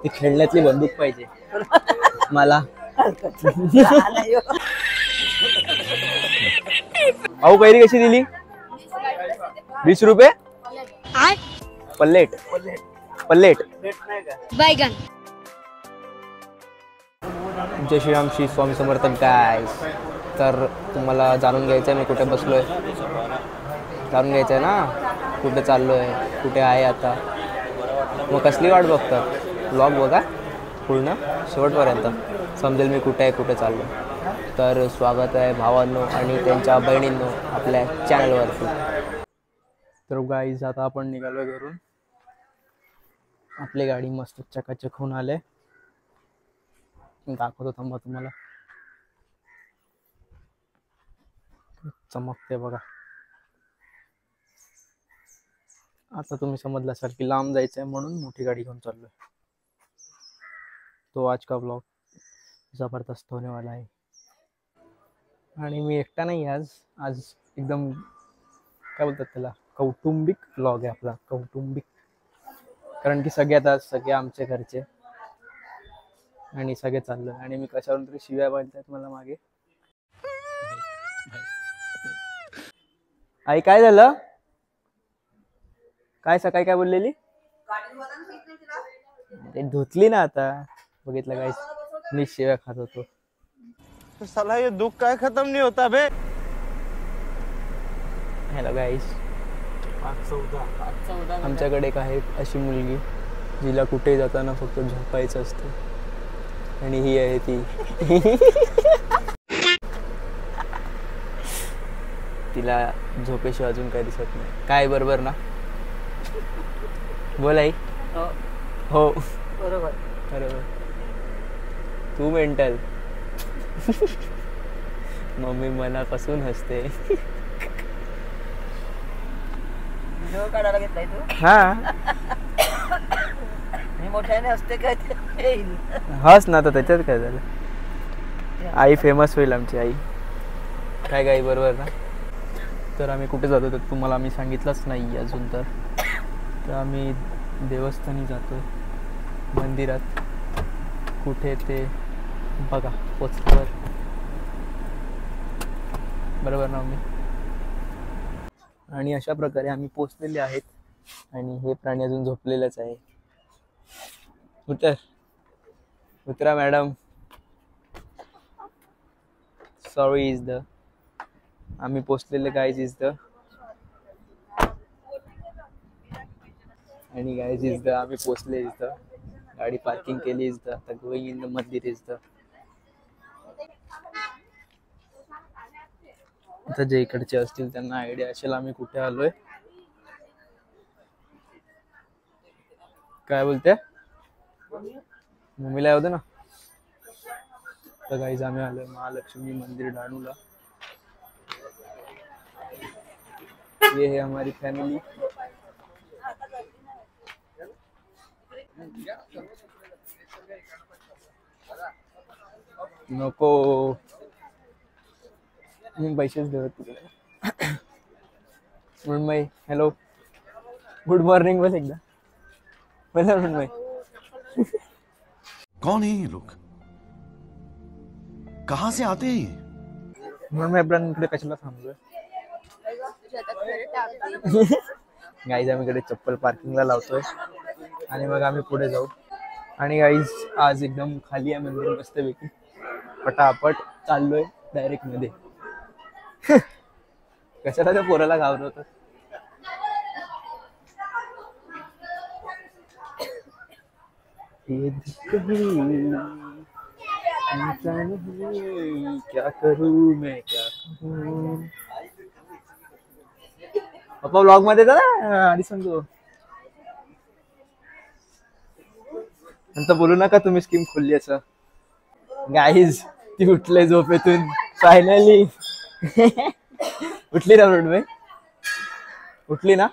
ती खेळण्यातली बंदूक पाहिजे मला. अहो कैरी कशी दिली? 20 रुपये पल्लेट. पल्लेट बैगन. जय श्रीराम, श्री स्वामी समर्थ गाइस. तर तुम्हाला जाणून घ्यायचं आहे मी कुठे बसलोय, जाणून घ्यायचं आहे ना कुठे चाललोय, कुठे आहे आता. मग कसली वाट बघतात? ब्लॉग बघा पूर्ण शेवटपर्यंत, समजेल मी कुठे आहे, कुठे चाललो. तर स्वागत आहे भावांनो आणि त्यांच्या बहिणींनो आपल्या चॅनलवरती. तर गाईज आता आपण निघालो घरून. आपली गाडी मस्त चकाचक होऊन आले. दाखवतो थांबा तुम्हाला. चमकते बघा. आता तुम्ही समजला असाल की लांब जायचं आहे म्हणून मोठी गाडी घेऊन चाललोय. तो आज का ब्लॉग जबरदस्त होने वाला है. आणि मी एकटा नाही आज. आज एकदम काय बोलतात त्याला, कौटुंबिक ब्लॉग आहे आपला, कौटुंबिक. कारण की सगळे आता सगळे आमचे घरचे आणि सगळे चाललोय. आणि मी कशावरून तरी शिव्या बोलतात मला मागे. आई काय झालं? काय सकाळी काय बोललेली? ते धुतली ना आता. बघितलं गाईस, मी शिव्या खात होतो. साला ये दुख काय खत्म नहीं होता बे. हॅलो गाईस, आमच्याकडे एक आहे अशी मुलगी जिला कुठेही जाताना फक्त झोपायचं असतं. आणि ही आहे ती. तिला झोपेशिवाय अजून काही दिसत नाही. काय बरोबर ना? बोल आई. हो बरोबर बरोबर. तू मेंटल. मम्मी मनापासून हसते. काढायला घेतलाय तू? हा मी मोठ्याने हसते काय? हस ना, तर त्याच्यात काय झालं. आई फेमस होईल आमची आई. काय गाई बरोबर ना? तर आम्ही कुठे जातो तर तुम्हाला आम्ही सांगितलंच नाही अजून. तर आम्ही देवस्थानी जातो, मंदिरात. कुठे ते बघा पोचल्यावर, बरोबर ना मम्मी? आणि अशा प्रकारे आम्ही पोचलेले आहेत. आणि हे प्राणी अजून झोपलेलंच आहे. उतरा मॅडम. Sorry is the. आम्ही पोचलेले गाईज इज द. आणि गाईज इज द आम्ही पोचले इज द. गाडी पार्किंग केली इज द. आता गोईंग इन द मंदिर इज द. आता जे इकडचे असतील त्यांना आयडिया असेल आम्ही कुठे आलोय. काय बोलते मम्मीला येऊ दे ना. तर गाईज आम्ही आलोय महालक्ष्मी मंदिर डहाणूला. ये है हमारी फैमिली. नको मी पैसेच देतो तिकडे. मृण्मयी हॅलो, गुड मॉर्निंग बोल एकदा. बोला मृण्मयी. कौन है ये लोग, कहाँ से आते हैं? मृण्मयी आपण इकडे कशाला थांबलोय? गाईज आम्ही इकडे चप्पल पार्किंगला लावतोय आणि मग आम्ही पुढे जाऊ. आणि गाईज आज एकदम खाली आहे मंदिर मस्तपैकी. पटापट चाललोय डायरेक्ट मध्ये. कशाला त्या पोराला घाबरवतात? क्या करूं मैं, क्या करूं. पप्पा ब्लॉग मध्ये ना आधी सांगतो. नंतर बोलू नका तुम्ही स्कीम खोलली असं. गाईज ती उठले झोपेतून फायनली. उठली ना मृण्मयी? उठली ना?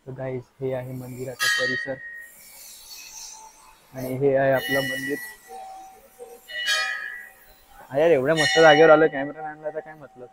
तर गाईज हे आहे मंदिराचा परिसर आणि हे आहे आपलं मंदिर. अरे एवढ्या मस्त जागेवर आलो, कॅमेरा आणला तर काय मतलब.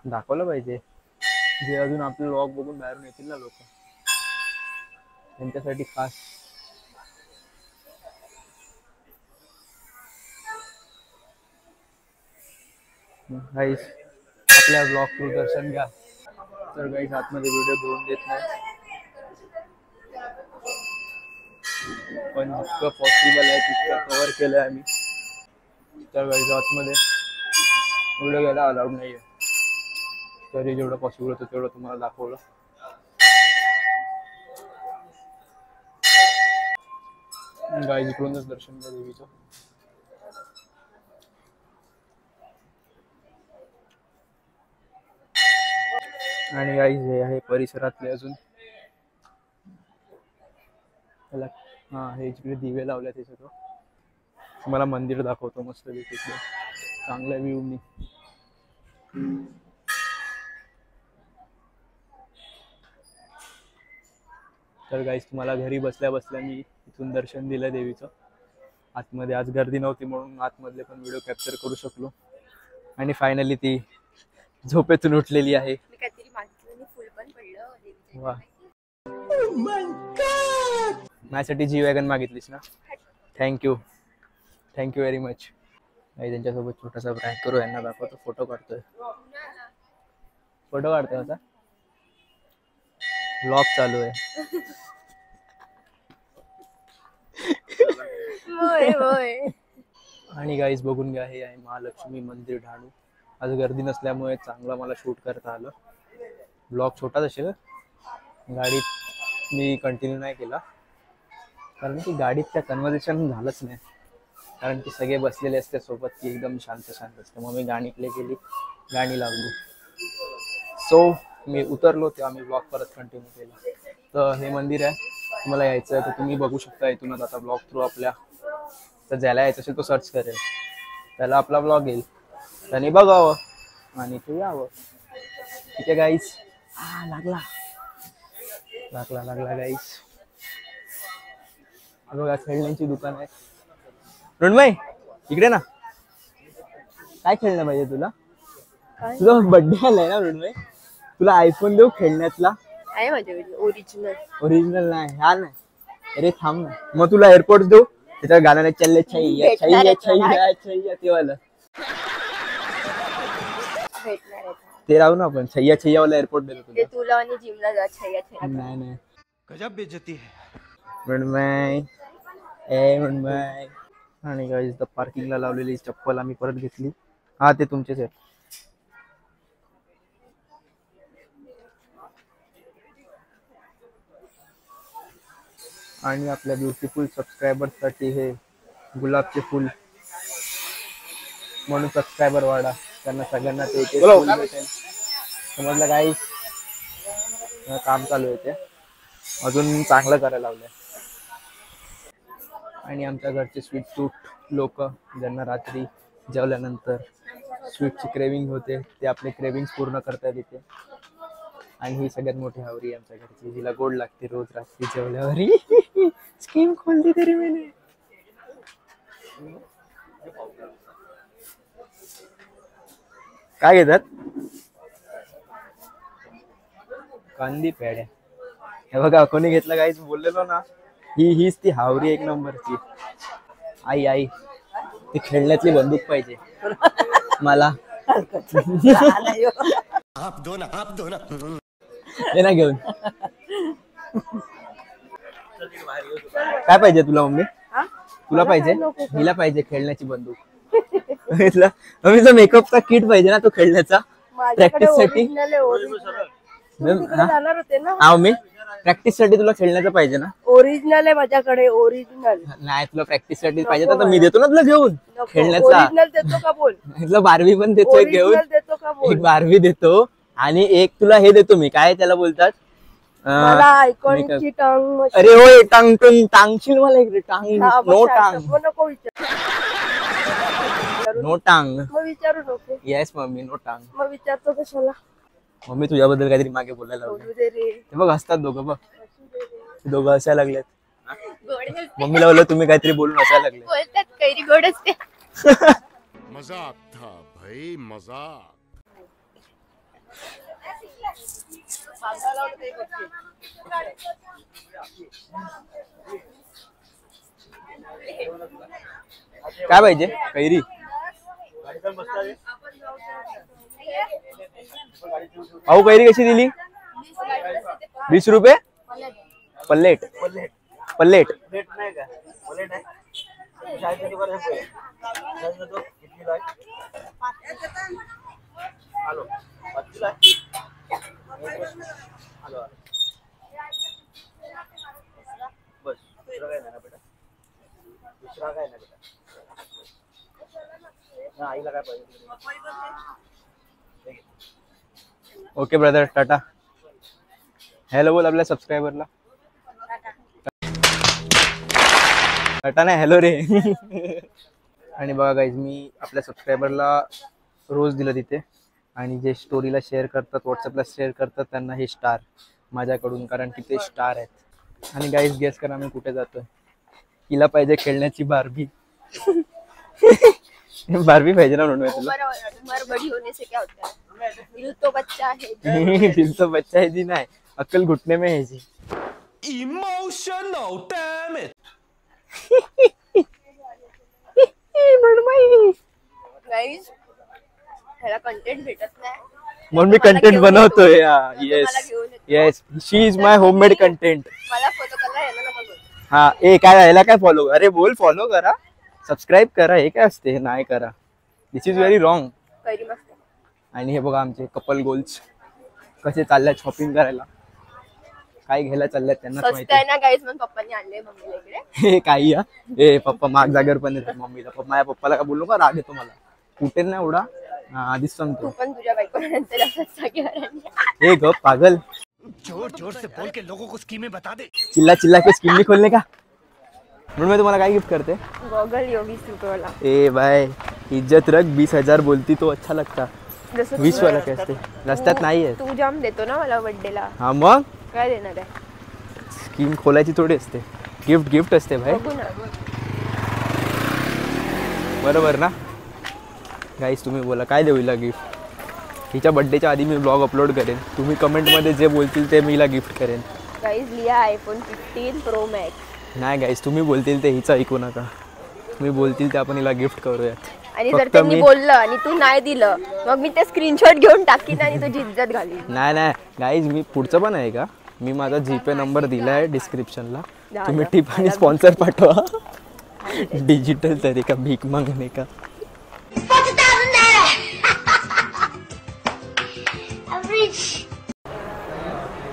दाखवलं पाहिजे जे अजून आपले व्लॉग बघून बाहेरून येतील ना लोक, त्यांच्यासाठी खास. गाईस आपल्या ब्लॉग थ्रू दर्शन घ्या. तर गाईस आतमध्ये व्हिडिओ घेऊन देत नाही, पण जितकं पॉसिबल आहे तितकं कव्हर केलं आम्ही. तर गाईस आतमध्ये व्हिडिओ घ्यायला अलाउड नाही आहे, तरी जेवढं पॉसिबल होतं तेवढं तुम्हाला दाखवलं. गाईस इकडूनच दर्शन घ्या देवीचं. आणि गाईस हे आहे परिसरातले अजून त्याला हे जिकडे दिवे लावले ते सगळं तुम्हाला मंदिर दाखवतो मस्त तिकडे चांगल्या व्ह्यूनी. तर गाईस तुम्हाला घरी बसल्या बसल्या मी इथून दर्शन दिलं देवीचं. आतमध्ये आज गर्दी नव्हती म्हणून आतमधले पण व्हिडिओ कॅप्चर करू शकलो. आणि फायनली ती झोपेतून उठलेली आहे. वा माझ्यासाठी जी वॅगन मागितलीस ना, थँक्यू व्हेरी मच. त्यांच्यासोबत छोटासा प्रँक करू, यांना दाखवतो. फोटो काढतोय आता व्लॉग चालू आहे. आणि गाईज बघून घ्या, हे आहे महालक्ष्मी मंदिर ढाणू. आज गर्दी नसल्यामुळे चांगलं मला शूट करता आलं. ब्लॉग छोटाच असेल, गाडीत मी कंटिन्यू नाही केला कारण की गाडीत त्या कन्व्हर्सेशन झालंच नाही, कारण की सगळे बसलेले असते सोबत, की एकदम शांत असते. मग मी गाणी प्ले केली, गाणी लावली. सो मी उतरलो तेव्हा मी ब्लॉग परत कंटिन्यू केला. तर हे मंदिर आहे, तुम्हाला यायचं आहे तर तुम्ही बघू शकता इथूनच. आता ब्लॉग थ्रू आपल्या तर ज्याला यायचं असेल तो सर्च करेल, त्याला आपला ब्लॉग येईल, त्याने बघावं आणि तू यावं. ठीक आहे गाईस. लागला गाईस. बघा खेळण्यांची दुकान आहे. ऋणमय इकडे ना, काय खेळणं पाहिजे तुला? तुझा बर्थडे आलाय ना ऋणमय, तुला आयफोन देऊ खेळण्यातला? आहे माझ्याकडे ओरिजिनल नाही, हा नाही. अरे थांब ना, मग तुला एअरपोर्ट देऊ, त्याच्या गाण्याने चल्ले छैया छैया छैया छैया ते वाला ते राहू ना आपण. छैया छैया वाला एअरपोर्ट देतो तुला आणि जिमला जा. छैया छैया नाही गजब बेइज्जती है. मृण्मय. आणि गाईस द पार्किंगला लावलेली चप्पल आम्ही परत घेतली. हा ते तुमचेच आहे. आणि आपल्या ब्युटिफुल सबस्क्रायबर्ससाठी हे गुलाबचे फुल म्हणून सबस्क्रायबर वाढा, त्यांना सगळ्यांना ते फुल भेटेल. समजलं गाईस? काम चालू आहे ते अजून चांगलं करायला लावलंय. आणि आमच्या घरचे स्वीट टूथ लोक ज्यांना रात्री जेवल्यानंतर स्वीटची क्रेविंग होते, ते आपले क्रेविंग्स पूर्ण करतात इथे. आणि ही सगळ्यात मोठी हावरी आमच्या घरची, जिला गोड लागते रोज रात्री जेवल्यावर. स्कीम खोलली तरी मैंने. काय घेतात? कांदी पेड्या. हे बघा कोणी घेतलं काहीच बोललेलो ना, हीच ती हावरी एक नंबरची. आई ती खेळण्यातली बंदूक पाहिजे मला. आप दो ना ये ना घेऊन. काय पाहिजे तुला मम्मी? तुला पाहिजे? हिला पाहिजे खेळण्याची बंदूक. मम्मीचा मेकअपचा किट पाहिजे ना तो खेळण्याचा प्रॅक्टिस साठी. हा मम्मी प्रॅक्टिस साठी तुला खेळण्याचं पाहिजे ना? ओरिजिनल आहे माझ्याकडे. ओरिजिनल नाही, तुला प्रॅक्टिस साठी पाहिजे तर मी देतो ना तुला घेऊन खेळण्याचा. ओरिजिनल देतो का बोल? तुला बारबी पण देतोय घेऊन. देतो का बोल? एक बारबी देतो आणि एक तुला हे देतो मी, काय त्याला बोलतात? मला आयकॉनिकची टांग. अरे होय, टांग टांगशील मला इकडे. टांग नो टांग नको विचार. नो टांग. मग विचारू नको. येस मम्मी नो टांग. मग विचारतो कशाला? मम्मी तुझ्याबद्दल काहीतरी मागे बोलायला लागले. ते बघ हसतात दोघं, बघ दोघं हसायला लागलेत. मम्मीला बोललो तुम्ही काहीतरी बोलून हसायला लागले. बोलतात कैरी गोड असते. मजाक था भाई, मजाक. काय पाहिजे? कैरी. अहो कैरी कशी दिली? 20 रुपये pellet. Pellet okay brother, Tata. Hello बोल आपल्या सबस्क्रायबरला. टाटा नाही, हॅलो रे. आणि बघा गाईज, मी आपल्या सबस्क्रायबरला रोज दिलं तिथे, आणि जे स्टोरीला शेअर करतात, व्हॉट्सअपला शेअर करतात, त्यांना हे स्टार माझ्याकडून, कारण की ते स्टार आहेत. आणि गाईज गेस करा मी कुठे जातोय. हिला पाहिजे खेळण्याची बार्बी. बार्बी पाहिजे ना म्हणून तुला. बड़ी होने से क्या होता है? दिल तो बच्चा है. दिल तो बच्चा है जी, नाही अक्कल घुटने में है जी. Emotional damage. गाइस, ह्याला कंटेंट भेटत नाही म्हणून मी कंटेंट बनवतोय. Yes yes, she is my homemade content. मला फॉलो करायला यायला नको बोल. हा ए काय यायला काय फॉलो? अरे बोल फॉलो करा, सबस्क्राईब करा. हे काय असते? नाही करा. दिस इज व्हेरी रॉंग. कैरी मस्त. आणि हे बघा आमचे कपल गोल्स कसे चालल्यात शॉपिंग करायला, काय घ्यायला चालल्यात त्यांना स्वस्त माहिती. आहे ना गाइस, म्हणून पप्पांनी आणले मम्मीला इकडे. हे काही या ए पप्पा माग जागेवर पण येतात मम्मीला. माझ्या पप्पाला काय बोलू का? राग येतो मला. कुठे ना एवढा आधीच तू सांगतो. पण तुझ्या बायकोनंतर असंच जागेवर आणली. हे गप पागल. जोर जोर से बोल के लोगों को स्कीमें बता दे. चिल्ला चिल्ला के स्कीम भी खोलने का. म्हणून मैं तुम्हाला काय गिफ्ट करते? गॉगल यो 20 रुपये वाला. ए बाय, इज्जत रख. 20,000 बोलती तो अच्छा लगता. जसं 20 वाला काय असते? रस्त्यात नाही आहे. तू जाम देतो ना मला बर्थडेला. हा मग काय देणार आहे? स्कीम खोलायची थोडी असते. गिफ्ट गिफ्ट असते भाई. बघू ना. बरोबर ना गाईस? तुम्ही बोला काय देऊ हिला गिफ्ट. हिच्या बर्थडेच्या आधी मी ब्लॉग अपलोड करेन. तुम्ही कमेंटमध्ये जे बोलतील ते मी हिला गिफ्ट करेन. गाइस, लिया आयफोन 15 प्रो मॅक्स. नाही गाईस, तुम्ही बोलतील ते हिचं ऐकू नका. तुम्ही बोलतील ते आपण हिला गिफ्ट करूयात. आणि जर फक्त त्यांनी मी बोललं आणि तू नाही दिलं, मग मी ते स्क्रीनशॉट घेऊन टाकीन आणि तुझी इज्जत घालीन. नाही नाही गाईज, मी पुढचं पण आहे का? मी माझा जीपे नंबर दिला आहे डिस्क्रिप्शनला. तुम्ही टिप आणि स्पॉन्सर पाठवा. डिजिटल तरीका भीक मागणे का.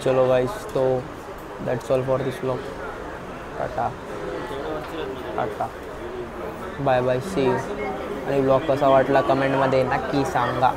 चलो गाइस, तो that's all for this vlog. Tata tata, bye bye, see you. आणि व्लॉग कसा वाटला कमेंटमध्ये नक्की सांगा.